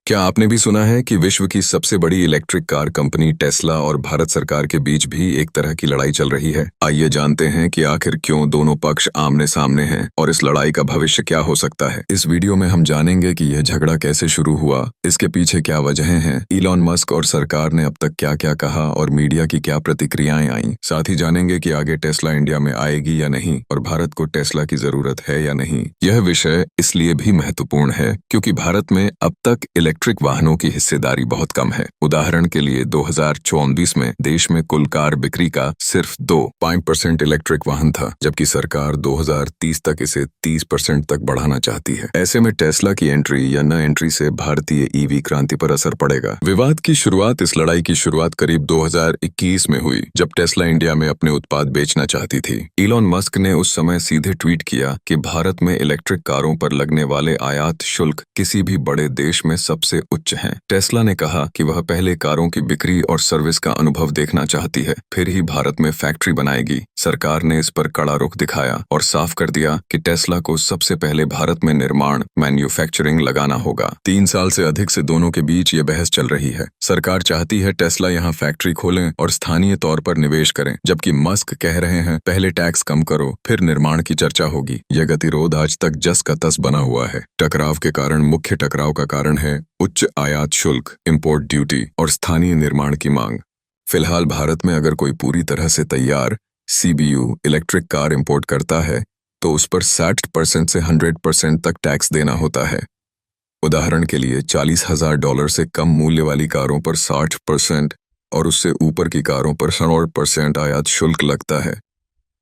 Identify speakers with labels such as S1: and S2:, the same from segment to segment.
S1: क्या आपने भी सुना है कि विश्व की सबसे बड़ी इलेक्ट्रिक कार कंपनी टेस्ला और भारत सरकार के बीच भी एक तरह की लड़ाई चल रही है। आइए जानते हैं कि आखिर क्यों दोनों पक्ष आमने सामने हैं और इस लड़ाई का भविष्य क्या हो सकता है। इस वीडियो में हम जानेंगे कि यह झगड़ा कैसे शुरू हुआ, इसके पीछे क्या वजहें हैं, इलॉन मस्क और सरकार ने अब तक क्या क्या कहा और मीडिया की क्या प्रतिक्रियाएं आईं। साथ ही जानेंगे कि आगे टेस्ला इंडिया में आएगी या नहीं और भारत को टेस्ला की जरूरत है या नहीं। यह विषय इसलिए भी महत्वपूर्ण है क्योंकि भारत में अब तक इलेक्ट्रिक वाहनों की हिस्सेदारी बहुत कम है। उदाहरण के लिए 2024 में देश में कुल कार बिक्री का सिर्फ 2% इलेक्ट्रिक वाहन था, जबकि सरकार 2030 तक इसे 30% तक बढ़ाना चाहती है। ऐसे में टेस्ला की एंट्री या न एंट्री से भारतीय ईवी क्रांति पर असर पड़ेगा। विवाद की शुरुआत इस लड़ाई की शुरुआत करीब 2021 में हुई, जब टेस्ला इंडिया में अपने उत्पाद बेचना चाहती थी। इलॉन मस्क ने उस समय सीधे ट्वीट किया कि भारत में इलेक्ट्रिक कारों पर लगने वाले आयात शुल्क किसी भी बड़े देश में सबसे उच्च हैं। टेस्ला ने कहा कि वह पहले कारों की बिक्री और सर्विस का अनुभव देखना चाहती है, फिर ही भारत में फैक्ट्री बनाएगी। सरकार ने इस पर कड़ा रुख दिखाया और साफ कर दिया कि टेस्ला को सबसे पहले भारत में निर्माण मैन्युफैक्चरिंग लगाना होगा। 3 साल से अधिक से दोनों के बीच ये बहस चल रही है। सरकार चाहती है टेस्ला यहाँ फैक्ट्री खोलें और स्थानीय तौर पर निवेश करें, जबकि मस्क कह रहे हैं पहले टैक्स कम करो फिर निर्माण की चर्चा होगी। यह गतिरोध आज तक जस का तस बना हुआ है। टकराव के कारण मुख्य टकराव का कारण है उच्च आयात शुल्क, इंपोर्ट ड्यूटी और स्थानीय निर्माण की मांग। फिलहाल भारत में अगर कोई पूरी तरह से तैयार सीबीयू इलेक्ट्रिक कार इंपोर्ट करता है तो उस पर 60% से 100% तक टैक्स देना होता है। उदाहरण के लिए $40,000 से कम मूल्य वाली कारों पर 60% और उससे ऊपर की कारों पर 100% आयात शुल्क लगता है।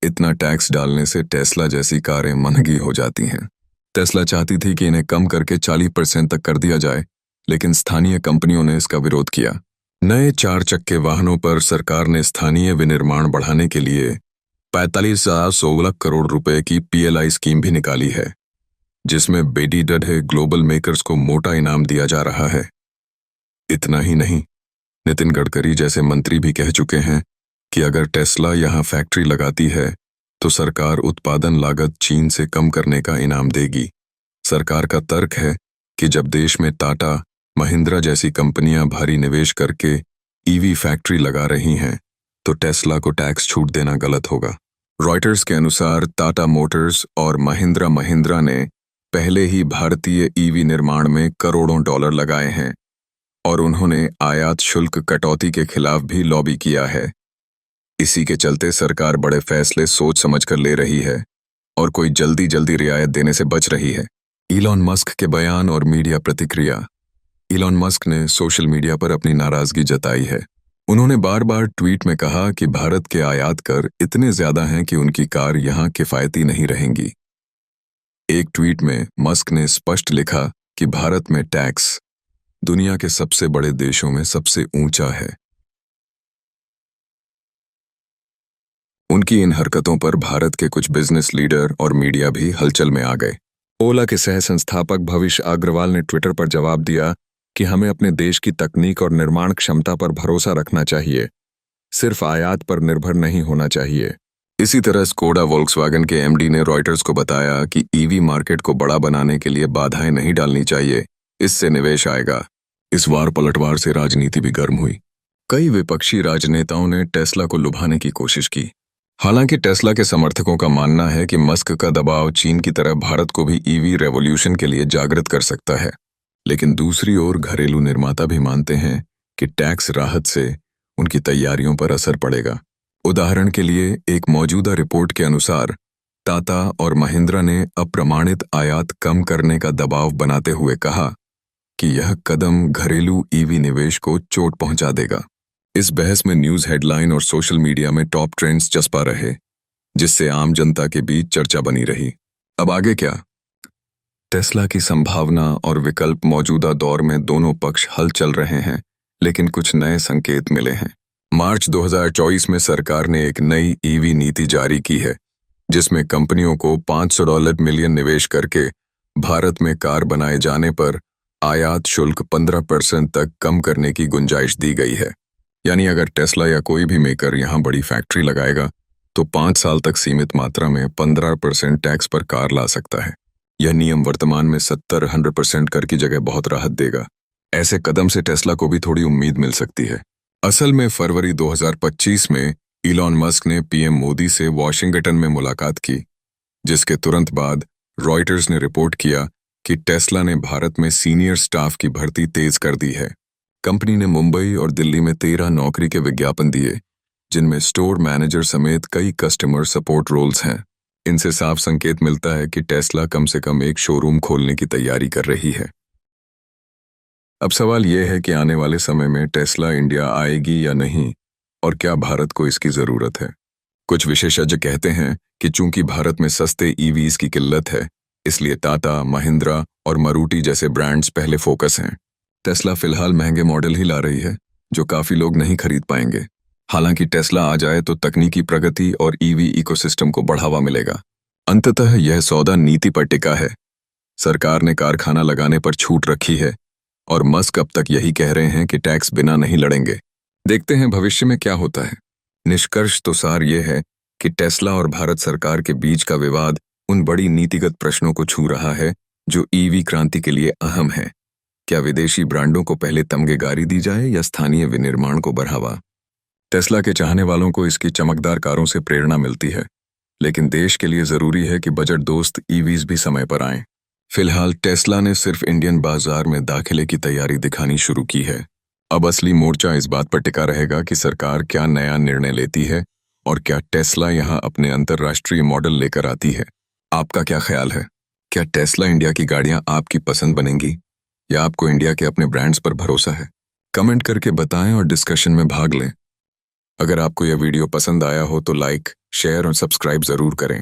S1: इतना टैक्स डालने से टेस्ला जैसी कारें महंगी हो जाती हैं। टेस्ला चाहती थी कि इन्हें कम करके 40% तक कर दिया जाए, लेकिन स्थानीय कंपनियों ने इसका विरोध किया। नए 4 चक्के वाहनों पर सरकार ने स्थानीय विनिर्माण बढ़ाने के लिए 45,16 करोड़ रुपए की पीएलआई स्कीम भी निकाली है, जिसमें बेटी डढे ग्लोबल मेकर्स को मोटा इनाम दिया जा रहा है। इतना ही नहीं, नितिन गडकरी जैसे मंत्री भी कह चुके हैं कि अगर टेस्ला यहाँ फैक्ट्री लगाती है तो सरकार उत्पादन लागत चीन से कम करने का इनाम देगी। सरकार का तर्क है कि जब देश में टाटा, महिंद्रा जैसी कंपनियां भारी निवेश करके ईवी फैक्ट्री लगा रही हैं, तो टेस्ला को टैक्स छूट देना गलत होगा। रॉयटर्स के अनुसार टाटा मोटर्स और महिंद्रा ने पहले ही भारतीय ईवी निर्माण में करोड़ों डॉलर लगाए हैं और उन्होंने आयात शुल्क कटौती के खिलाफ भी लॉबी किया है। इसी के चलते सरकार बड़े फैसले सोच समझ कर ले रही है और कोई जल्दी जल्दी रियायत देने से बच रही है। इलॉन मस्क के बयान और मीडिया प्रतिक्रिया। इलॉन मस्क ने सोशल मीडिया पर अपनी नाराजगी जताई है। उन्होंने बार बार ट्वीट में कहा कि भारत के आयात कर इतने ज्यादा हैं कि उनकी कार यहाँ किफायती नहीं रहेंगी। एक ट्वीट में मस्क ने स्पष्ट लिखा कि भारत में टैक्स दुनिया के सबसे बड़े देशों में सबसे ऊंचा है। उनकी इन हरकतों पर भारत के कुछ बिजनेस लीडर और मीडिया भी हलचल में आ गए। ओला के सह संस्थापक भविष्य अग्रवाल ने ट्विटर पर जवाब दिया कि हमें अपने देश की तकनीक और निर्माण क्षमता पर भरोसा रखना चाहिए, सिर्फ आयात पर निर्भर नहीं होना चाहिए। इसी तरह स्कोडा वोल्क्सवैगन के एमडी ने रॉयटर्स को बताया कि ईवी मार्केट को बड़ा बनाने के लिए बाधाएं नहीं डालनी चाहिए, इससे निवेश आएगा। इस वार पलटवार से राजनीति भी गर्म हुई। कई विपक्षी राजनेताओं ने टेस्ला को लुभाने की कोशिश की। हालांकि टेस्ला के समर्थकों का मानना है कि मस्क का दबाव चीन की तरह भारत को भी ईवी रेवोल्यूशन के लिए जागृत कर सकता है। लेकिन दूसरी ओर घरेलू निर्माता भी मानते हैं कि टैक्स राहत से उनकी तैयारियों पर असर पड़ेगा। उदाहरण के लिए एक मौजूदा रिपोर्ट के अनुसार टाटा और महिंद्रा ने अप्रमाणित आयात कम करने का दबाव बनाते हुए कहा कि यह कदम घरेलू ईवी निवेश को चोट पहुंचा देगा। इस बहस में न्यूज हेडलाइन और सोशल मीडिया में टॉप ट्रेंड्स चस्पा रहे, जिससे आम जनता के बीच चर्चा बनी रही। अब आगे क्या? टेस्ला की संभावना और विकल्प। मौजूदा दौर में दोनों पक्ष हल चल रहे हैं, लेकिन कुछ नए संकेत मिले हैं। मार्च 2024 में सरकार ने एक नई ईवी नीति जारी की है, जिसमें कंपनियों को $500 मिलियन निवेश करके भारत में कार बनाए जाने पर आयात शुल्क 15% तक कम करने की गुंजाइश दी गई है। यानी अगर टेस्ला या कोई भी मेकर यहाँ बड़ी फैक्ट्री लगाएगा तो 5 साल तक सीमित मात्रा में 15% टैक्स पर कार ला सकता है। यह नियम वर्तमान में 70-100% कर की जगह बहुत राहत देगा। ऐसे कदम से टेस्ला को भी थोड़ी उम्मीद मिल सकती है। असल में फरवरी 2025 में इलॉन मस्क ने पीएम मोदी से वॉशिंगटन में मुलाकात की, जिसके तुरंत बाद रॉयटर्स ने रिपोर्ट किया कि टेस्ला ने भारत में सीनियर स्टाफ की भर्ती तेज कर दी है। कंपनी ने मुंबई और दिल्ली में 13 नौकरी के विज्ञापन दिए, जिनमें स्टोर मैनेजर समेत कई कस्टमर सपोर्ट रोल्स हैं। इनसे साफ संकेत मिलता है कि टेस्ला कम से कम एक शोरूम खोलने की तैयारी कर रही है। अब सवाल यह है कि आने वाले समय में टेस्ला इंडिया आएगी या नहीं, और क्या भारत को इसकी जरूरत है। कुछ विशेषज्ञ कहते हैं कि चूंकि भारत में सस्ते ईवीज की किल्लत है, इसलिए टाटा, महिंद्रा और मारुति जैसे ब्रांड्स पहले फोकस हैं। टेस्ला फिलहाल महंगे मॉडल ही ला रही है, जो काफी लोग नहीं खरीद पाएंगे। हालांकि टेस्ला आ जाए तो तकनीकी प्रगति और ईवी इकोसिस्टम को बढ़ावा मिलेगा। अंततः यह सौदा नीति पर टिका है। सरकार ने कारखाना लगाने पर छूट रखी है और मस्क अब तक यही कह रहे हैं कि टैक्स बिना नहीं लड़ेंगे। देखते हैं भविष्य में क्या होता है। निष्कर्ष तो सार यह है कि टेस्ला और भारत सरकार के बीच का विवाद उन बड़ी नीतिगत प्रश्नों को छू रहा है जो ईवी क्रांति के लिए अहम है। क्या विदेशी ब्रांडों को पहले तमगेदारी दी जाए या स्थानीय विनिर्माण को बढ़ावा? टेस्ला के चाहने वालों को इसकी चमकदार कारों से प्रेरणा मिलती है, लेकिन देश के लिए जरूरी है कि बजट दोस्त ईवीज भी समय पर आएं। फिलहाल टेस्ला ने सिर्फ इंडियन बाजार में दाखिले की तैयारी दिखानी शुरू की है। अब असली मोर्चा इस बात पर टिका रहेगा कि सरकार क्या नया निर्णय लेती है और क्या टेस्ला यहां अपने अंतर्राष्ट्रीय मॉडल लेकर आती है। आपका क्या ख्याल है? क्या टेस्ला इंडिया की गाड़ियां आपकी पसंद बनेंगी या आपको इंडिया के अपने ब्रांड्स पर भरोसा है? कमेंट करके बताएं और डिस्कशन में भाग लें। अगर आपको यह वीडियो पसंद आया हो तो लाइक, शेयर और सब्सक्राइब जरूर करें।